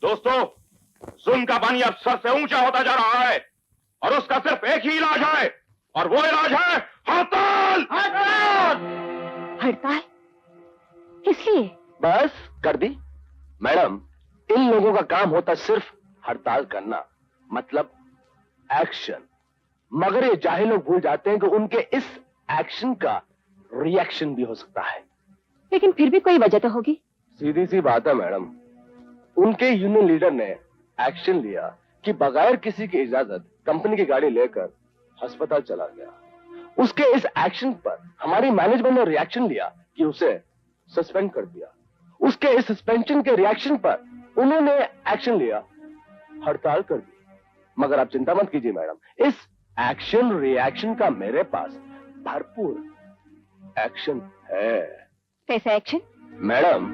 दोस्तों, जुल्म का पानी अब सर से ऊंचा होता जा रहा है और उसका सिर्फ एक ही इलाज है, और वो इलाज है हड़ताल। हड़ताल? हड़ताल किस लिए? बस कर दी मैडम। इन लोगों का काम होता सिर्फ हड़ताल करना, मतलब एक्शन। मगर ये जाहिल लोग भूल जाते हैं कि उनके इस एक्शन का रिएक्शन भी हो सकता है। लेकिन फिर भी कोई वजह तो होगी। सीधी सी बात है मैडम, उनके यूनियन लीडर ने एक्शन लिया कि बगैर किसी की इजाजत कंपनी की गाड़ी लेकर अस्पताल चला गया। उसके इस एक्शन पर हमारी मैनेजमेंट ने रिएक्शन लिया कि उसे सस्पेंड कर दिया। उसके इस सस्पेंशन के रिएक्शन पर उन्होंने एक्शन लिया, हड़ताल कर दी। मगर आप चिंता मत कीजिए मैडम, इस एक्शन रिएक्शन का मेरे पास भरपूर एक्शन है। कैसा एक्शन? मैडम,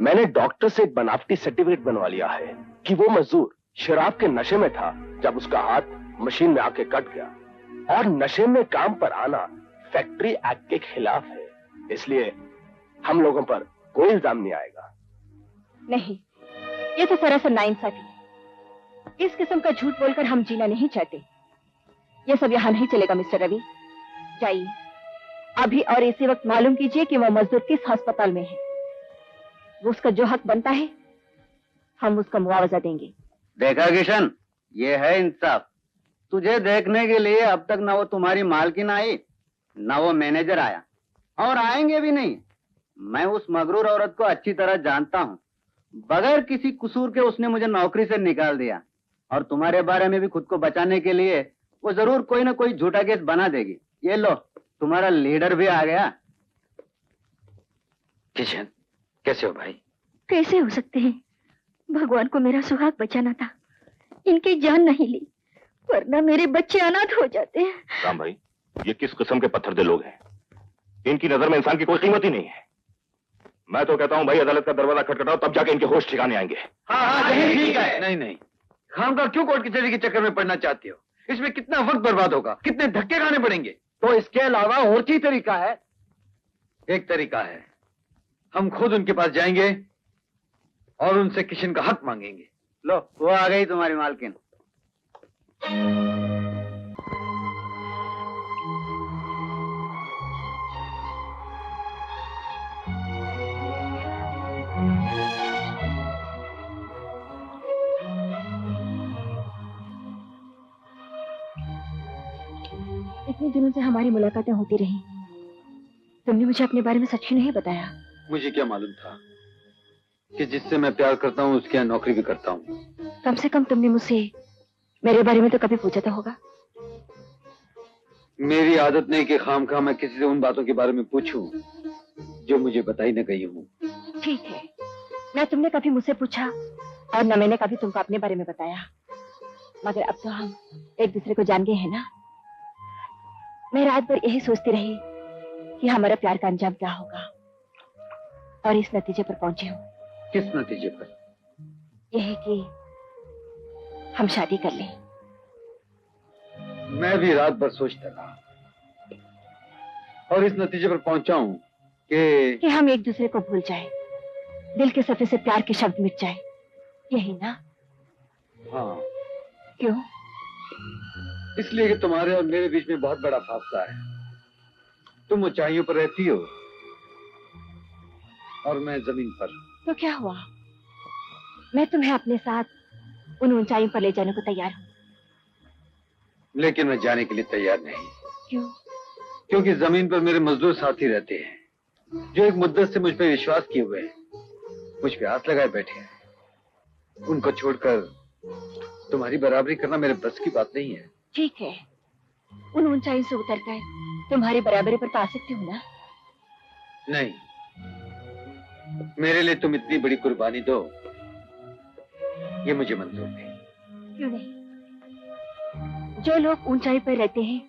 मैंने डॉक्टर से एक बनावटी सर्टिफिकेट बनवा लिया है कि वो मजदूर शराब के नशे में था जब उसका हाथ मशीन में आके कट गया, और नशे में काम पर आना फैक्ट्री एक्ट के खिलाफ है। इसलिए हम लोगों पर कोई इल्जाम नहीं आएगा। नहीं, ये तो सरासर नाइंसाफी है। इस किस्म का झूठ बोलकर हम जीना नहीं चाहते। ये सब यहाँ नहीं चलेगा मिस्टर रवि। जाइए अभी और इसी वक्त मालूम कीजिए कि वो मजदूर किस अस्पताल में है। वो उसका जो हक बनता है हम उसका मुआवजा देंगे। देखा किशन, ये है इंसाफ। तुझे देखने के लिए अब तक ना वो तुम्हारी मालकिन आई, ना वो मैनेजर आया, और आएंगे भी नहीं। मैं उस मगरूर औरत को अच्छी तरह जानता हूँ। बगैर किसी कसूर के उसने मुझे नौकरी से निकाल दिया, और तुम्हारे बारे में भी खुद को बचाने के लिए वो जरूर कोई ना कोई झूठा केस बना देगी। ये लो, तुम्हारा लीडर भी आ गया। किशन, कैसे हो भाई? कैसे हो सकते हैं? भगवान को मेरा सुहाग बचाना था, इनकी जान नहीं ली, वरना मेरे बच्चे अनाथ हो जाते हैं। राम भाई, ये किस किस्म के पत्थरदिल लोग हैं? इनकी नजर में इंसान की कोई कीमत ही नहीं है। मैं तो कहता हूं भाई, अदालत का दरवाजा खटखटाओ, तब जाके इनके होश ठिकाने आएंगे। हाँ, ठीक है। नहीं, खामखा क्यों कोर्ट कचहरी के चक्कर में पड़ना चाहते हो? इसमें कितना वक्त बर्बाद होगा, कितने धक्के खाने पड़ेंगे। तो इसके अलावा और कोई तरीका है? एक तरीका है, हम खुद उनके पास जाएंगे और उनसे किशन का हक मांगेंगे। लो, वो आ गई तुम्हारी मालकिन। इतने दिनों से हमारी मुलाकातें होती रही, तुमने मुझे अपने बारे में सच ही नहीं बताया। मुझे क्या मालूम था कि जिससे मैं प्यार करता हूँ उसके यहाँ नौकरी भी करता हूँ। कम से कम तुमने मुझसे मेरे बारे में तो कभी पूछा तो होगा। मेरी आदत नहीं कि खामखा मैं किसी से उन बातों के बारे में पूछूं जो मुझे बताई न गई हूँ। ठीक है, न तुमने कभी मुझसे पूछा और न मैंने कभी तुमको अपने बारे में बताया, मगर अब तो हम एक दूसरे को जान गए हैं ना। मैं रात भर यही सोचती रही कि हमारा प्यार का अंजाम क्या होगा, और इस नतीजे पर पहुंची हूँ। किस नतीजे पर? यही कि हम शादी कर लें। मैं भी रात भर सोचता रहा और इस नतीजे पर पहुंचा हूं कि हम एक दूसरे को भूल जाएं, दिल के सफे से प्यार के शब्द मिट जाए, यही ना? हाँ। क्यों? इसलिए कि तुम्हारे और मेरे बीच में बहुत बड़ा फासला है। तुम ऊंचाइयों पर रहती हो और मैं जमीन पर। तो क्या हुआ? मैं तुम्हें अपने साथ उन ऊंचाइयों पर ले जाने को तैयार हूँ। लेकिन मैं जाने के लिए तैयार नहीं। क्यों? क्योंकि जमीन पर मेरे मजदूर साथी रहते हैं जो एक मुद्दत से मुझ पर विश्वास किए हुए हैं, मुझ पे आस लगाए बैठे हैं। उनको छोड़कर तुम्हारी बराबरी करना मेरे बस की बात नहीं है। ठीक है, उन ऊंचाई से उतरकर तुम्हारी बराबरी पर तो आ सकती हूँ ना? नहीं, मेरे लिए तुम इतनी बड़ी कुर्बानी दो, ये मुझे मंजूर नहीं। क्यों नहीं? जो लोग ऊंचाई पर रहते हैं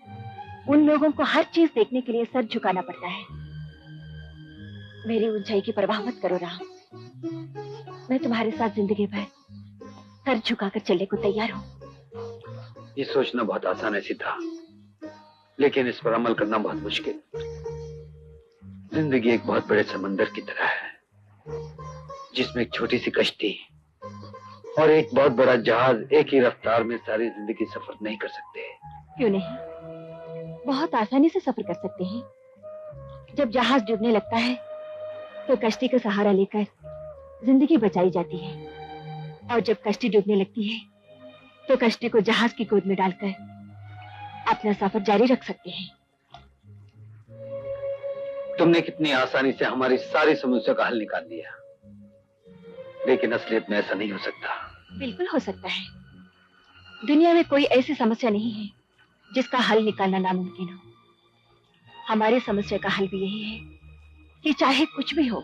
उन लोगों को हर चीज देखने के लिए सर झुकाना पड़ता है। मेरी ऊंचाई की परवाह मत करो राम, मैं तुम्हारे साथ जिंदगी भर सर झुकाकर चलने को तैयार हूँ। ये सोचना बहुत आसान है सीता, लेकिन इस पर अमल करना बहुत मुश्किल। जिंदगी एक बहुत बड़े समंदर की तरह है जिसमें एक छोटी सी कश्ती और एक बहुत बड़ा जहाज एक ही रफ्तार में सारी जिंदगी सफर नहीं कर सकते। क्यों नहीं, बहुत आसानी से सफर कर सकते हैं। जब जहाज डूबने लगता है तो कश्ती का सहारा लेकर जिंदगी बचाई जाती है, और जब कश्ती डूबने लगती है तो कश्ती को जहाज की गोद में डालकर अपना सफर जारी रख सकते हैं। तुमने कितनी आसानी से हमारी सारी समस्या का हल निकाल दिया, लेकिन असलियत में ऐसा नहीं हो सकता। बिल्कुल हो सकता है। दुनिया में कोई ऐसी समस्या नहीं है जिसका हल निकालना नामुमकिन हो। हमारी समस्या का हल भी यही है कि चाहे कुछ भी हो,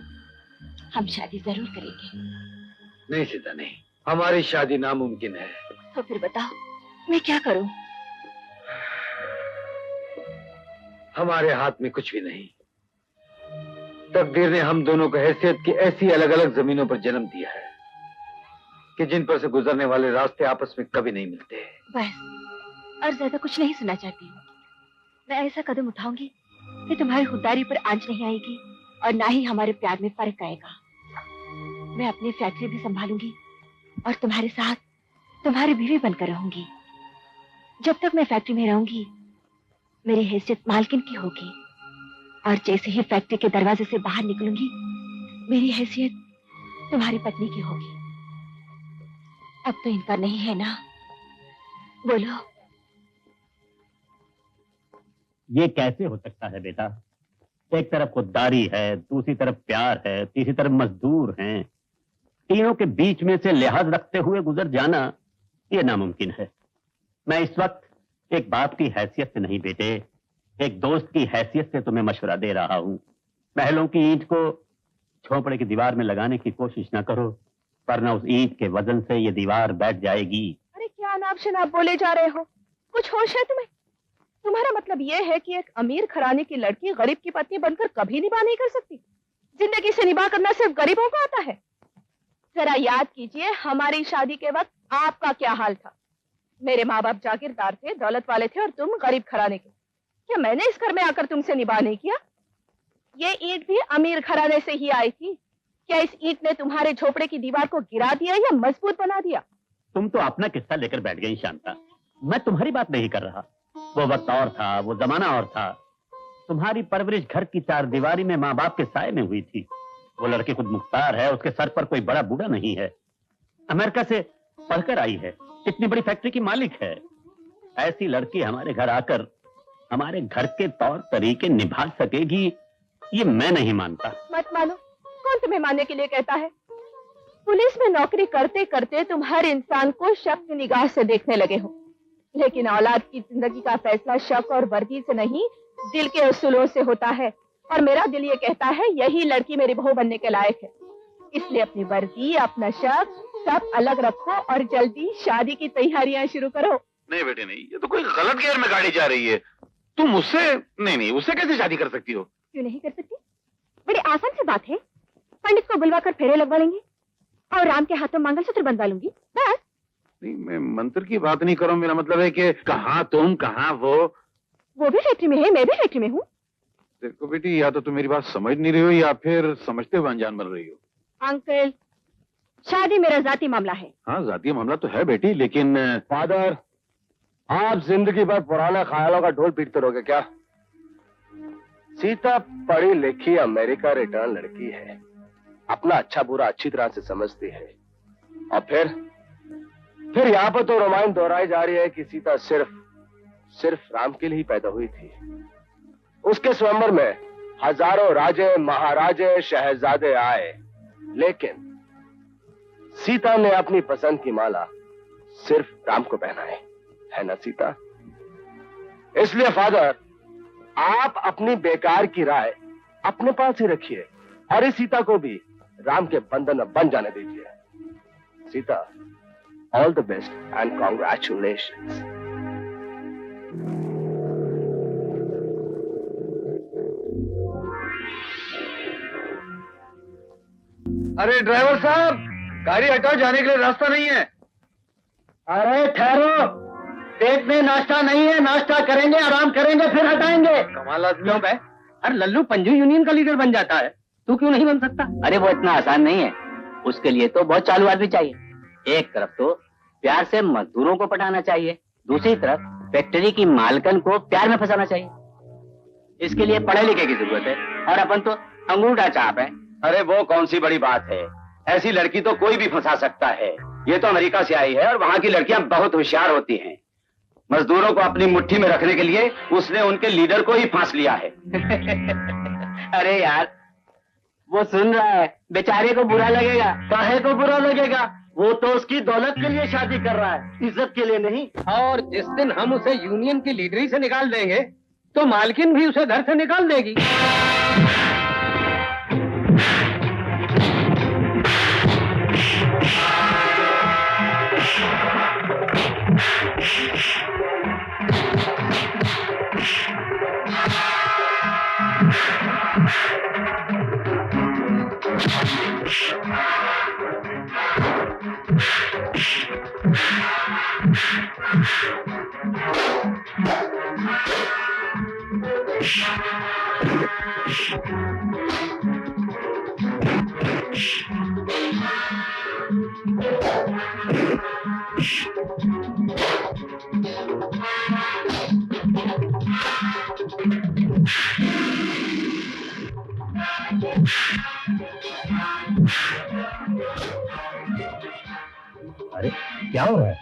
हम शादी जरूर करेंगे। नहीं सीता नहीं, हमारी शादी नामुमकिन है। तो फिर बताओ मैं क्या करूं? हमारे हाथ में कुछ भी नहीं। तकदीर ने हम दोनों को हैसियत की ऐसी अलग अलग जमीनों पर जन्म दिया है कि जिन पर से गुजरने वाले रास्ते आपस में कभी नहीं मिलते। बस, और ज्यादा कुछ नहीं सुनना चाहती हूँ। मैं ऐसा कदम उठाऊंगी कि तुम्हारी खुददारी पर आंच नहीं आएगी और ना ही हमारे प्यार में फर्क आएगा। मैं अपनी फैक्ट्री भी संभालूंगी और तुम्हारे साथ तुम्हारी बीवी बनकर रहूंगी। जब तक मैं फैक्ट्री में रहूंगी मेरी हैसियत मालकिन की होगी, और जैसे ही फैक्ट्री के दरवाजे से बाहर निकलूंगी मेरी हैसियत तुम्हारी पत्नी की होगी। अब तो इनकार नहीं है ना? बोलो। ये कैसे हो सकता है बेटा? एक तरफ खुददारी है, दूसरी तरफ प्यार है, तीसरी तरफ मजदूर हैं। तीनों के बीच में से लिहाज रखते हुए गुजर जाना ये नामुमकिन है। मैं इस वक्त एक बाप की हैसियत से नहीं बेटे, एक दोस्त की हैसियत से तुम्हें मशवरा दे रहा हूं। महलों की ईंट को झोपड़े की दीवार में लगाने की कोशिश ना करो, वरना उस ईंट के वजन से ये दीवार बैठ जाएगी। अरे क्या नाप शनाप बोले जा रहे हो? कुछ होश है तुम्हें? तुम्हारा मतलब ये है कि एक अमीर घराने की लड़की गरीब की पत्नी बनकर कभी निभा नहीं कर सकती? जिंदगी से निभा करना सिर्फ गरीबों को आता है। जरा याद कीजिए हमारी शादी के वक्त आपका क्या हाल था। मेरे माँ बाप जागीरदार थे, दौलत वाले थे, और तुम गरीब घराने के। क्या मैंने इस घर में आकर तुमसे निभा नहीं किया? ये ईंट भी अमीर घराने से ही आई थी। क्या इस ईंट ने तुम्हारे झोपड़े की दीवार को गिरा दिया या मजबूत बना दिया? तुम तो अपना किस्सा लेकर बैठ गई शांता, मैं तुम्हारी बात नहीं कर रहा। वो वक्त और था, वो जमाना और था। तुम्हारी परवरिश घर की चार दीवारी में माँ बाप के साए में हुई थी। वो लड़की खुद मुख्तार है, उसके सर पर कोई बड़ा बूढ़ा नहीं है। अमेरिका से पढ़कर आई है, इतनी बड़ी फैक्ट्री की मालिक है। ऐसी लड़की हमारे घर आकर हमारे घर के तौर तरीके निभा सकेगी, ये मैं नहीं मानता। मत मानो। कौन तुम्हें मानने के लिए कहता है? पुलिस में नौकरी करते करते तुम हर इंसान को शक की निगाह से देखने लगे हो, लेकिन औलाद की जिंदगी का फैसला शक और वर्दी से नहीं, दिल के उसूलों से होता है। और मेरा दिल ये कहता है यही लड़की मेरी बहू बनने के लायक है। इसलिए अपनी वर्दी, अपना शक सब अलग रखो और जल्दी शादी की तैयारियां शुरू करो। नहीं बेटे नहीं, ये तो कोई गलत गियर में गाड़ी जा रही है। तुम उससे नहीं, उससे कैसे शादी कर सकती हो? क्यों नहीं कर सकती? बड़ी आसान सी बात है। पंडित को बुलवाकर फेरे लगवा लेंगे और राम के हाथों मंगलसूत्र बंधवा लूंगी, बस। नहीं, मैं मंत्र की बात नहीं कर रहा हूं। मेरा मतलब है कि कहाँ तुम, कहाँ वो भी फैक्ट्री में है, मैं भी फैक्ट्री में हूँ। देखो बेटी, या तो तुम मेरी बात समझ नहीं रही हो या फिर समझते हुए अनजान बन रही हो। अंकल, शादी मेरा जाती मामला है। हाँ, जातीय मामला तो है बेटी, लेकिन फादर, आप जिंदगी भर पुराने ख्यालों का ढोल पीटते रहोगे क्या? सीता पढ़ी लिखी अमेरिका रिटर्न लड़की है, अपना अच्छा बुरा अच्छी तरह से समझती है। और फिर यहाँ पर तो रामायण दोहराई जा रही है कि सीता सिर्फ राम के लिए ही पैदा हुई थी। उसके स्वयंवर में हजारों राजे, महाराजे, शहजादे आए, लेकिन सीता ने अपनी पसंद की माला सिर्फ राम को पहनाए, है ना सीता? इसलिए फादर, आप अपनी बेकार की राय अपने पास ही रखिए और इस सीता को भी राम के बंधन में बन जाने दीजिए। Sita, all the best and congratulations. अरे ड्राइवर साहब, गाड़ी हटाओ, जाने के लिए रास्ता नहीं है। अरे ठहरो, पेट में नाश्ता नहीं है, नाश्ता करेंगे, आराम करेंगे, फिर हटाएंगे। कमाल आदमी हो। अरे लल्लू पंजू यूनियन का लीडर बन जाता है, तू क्यों नहीं बन सकता? अरे वो इतना आसान नहीं है, उसके लिए तो बहुत चालू आदमी चाहिए। एक तरफ तो प्यार से मजदूरों को पटाना चाहिए, दूसरी तरफ फैक्ट्री की मालकन को प्यार में फंसाना चाहिए। इसके लिए पढ़े लिखे की जरूरत है, और अपन तो अंगूठा चाप है। अरे वो कौन सी बड़ी बात है, ऐसी लड़की तो कोई भी फंसा सकता है। ये तो अमेरिका से आई है और वहां की लड़कियां बहुत होशियार होती हैं। मजदूरों को अपनी मुट्ठी में रखने के लिए उसने उनके लीडर को ही फांस लिया है। अरे यार, वो सुन रहा है, बेचारे को बुरा लगेगा। काहे को बुरा लगेगा? वो तो उसकी दौलत के लिए शादी कर रहा है, इज्जत के लिए नहीं। और जिस दिन हम उसे यूनियन की लीडरी से निकाल देंगे तो मालकिन भी उसे घर से निकाल देगी। अरे क्या हो रहा है?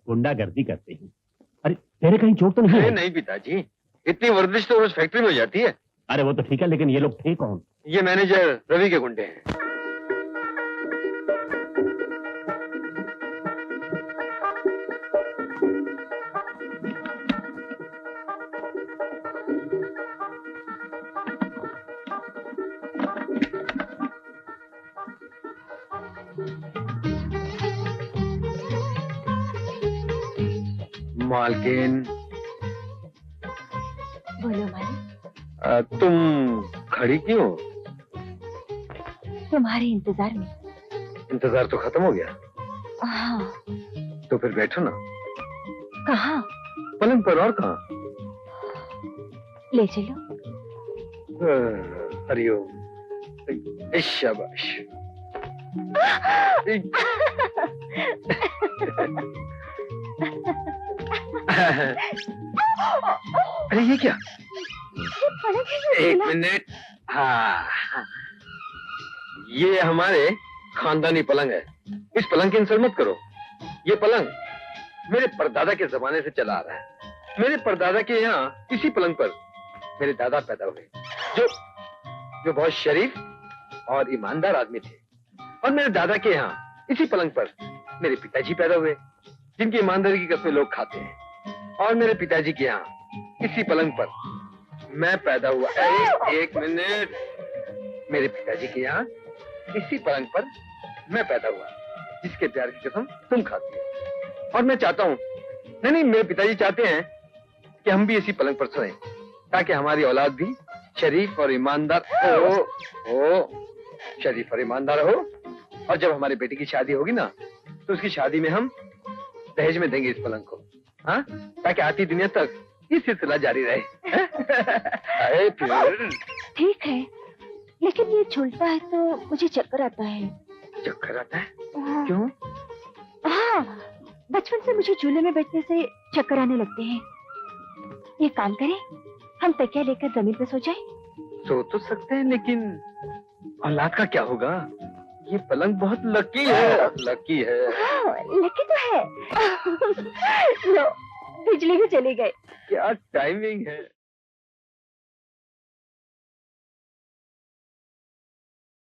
गुंडागर्दी करते हैं। अरे तेरे कहीं चोट तो नहीं है? नहीं पिताजी, इतनी वर्जिश तो रोज फैक्ट्री में हो जाती है। अरे वो तो ठीक है, लेकिन ये लोग थे कौन? ये मैनेजर रवि के गुंडे हैं। मालकिन, बोलो मालिक। तुम खड़ी क्यों? तुम्हारे इंतजार में। इंतजार तो खत्म हो गया। हाँ। तो फिर बैठो ना। कहाँ? पलंग पर, और कहाँ? ले चलो। हरिओम। शाबाश। अरे ये क्या? एक मिनट। हाँ, ये हमारे खानदानी पलंग है। इस पलंग की इंसल्ट मत करो। ये पलंग मेरे परदादा के जमाने से चला आ रहा है। मेरे परदादा के यहाँ इसी पलंग पर मेरे दादा पैदा हुए, जो बहुत शरीफ और ईमानदार आदमी थे। और मेरे दादा के यहाँ इसी पलंग पर मेरे पिताजी पैदा हुए, जिनकी ईमानदारी की कस्में लोग खाते हैं। और मेरे पिताजी के यहाँ इसी पलंग पर मैं पैदा हुआ। एक मिनट। मेरे पिताजी के यहाँ इसी पलंग पर मैं पैदा हुआ, जिसके प्यार की कसम तुम खाती हो। और मैं चाहता हूँ, नहीं, मेरे पिताजी चाहते हैं कि हम भी इसी पलंग पर सोएं, ताकि हमारी औलाद भी शरीफ और ईमानदार हो। शरीफ और ईमानदार हो। और जब हमारी बेटी की शादी होगी ना, तो उसकी शादी में हम दहेज में देंगे इस पलंग को। हाँ, ताकि आती दुनिया तक ये सिलसिला जारी रहे। फिर ठीक है, लेकिन ये झूलता है तो मुझे चक्कर आता है। चक्कर आता है? हाँ। क्यों? हाँ, बचपन से मुझे झूले में बैठने से चक्कर आने लगते हैं। ये काम करें, हम तकिया लेकर जमीन पे सो जाएं? सो तो सकते हैं, लेकिन औलाद का क्या होगा? ये पलंग बहुत लकी है। लकी है। हाँ, लकी तो है। लो, बिजली भी चली गई। क्या टाइमिंग है।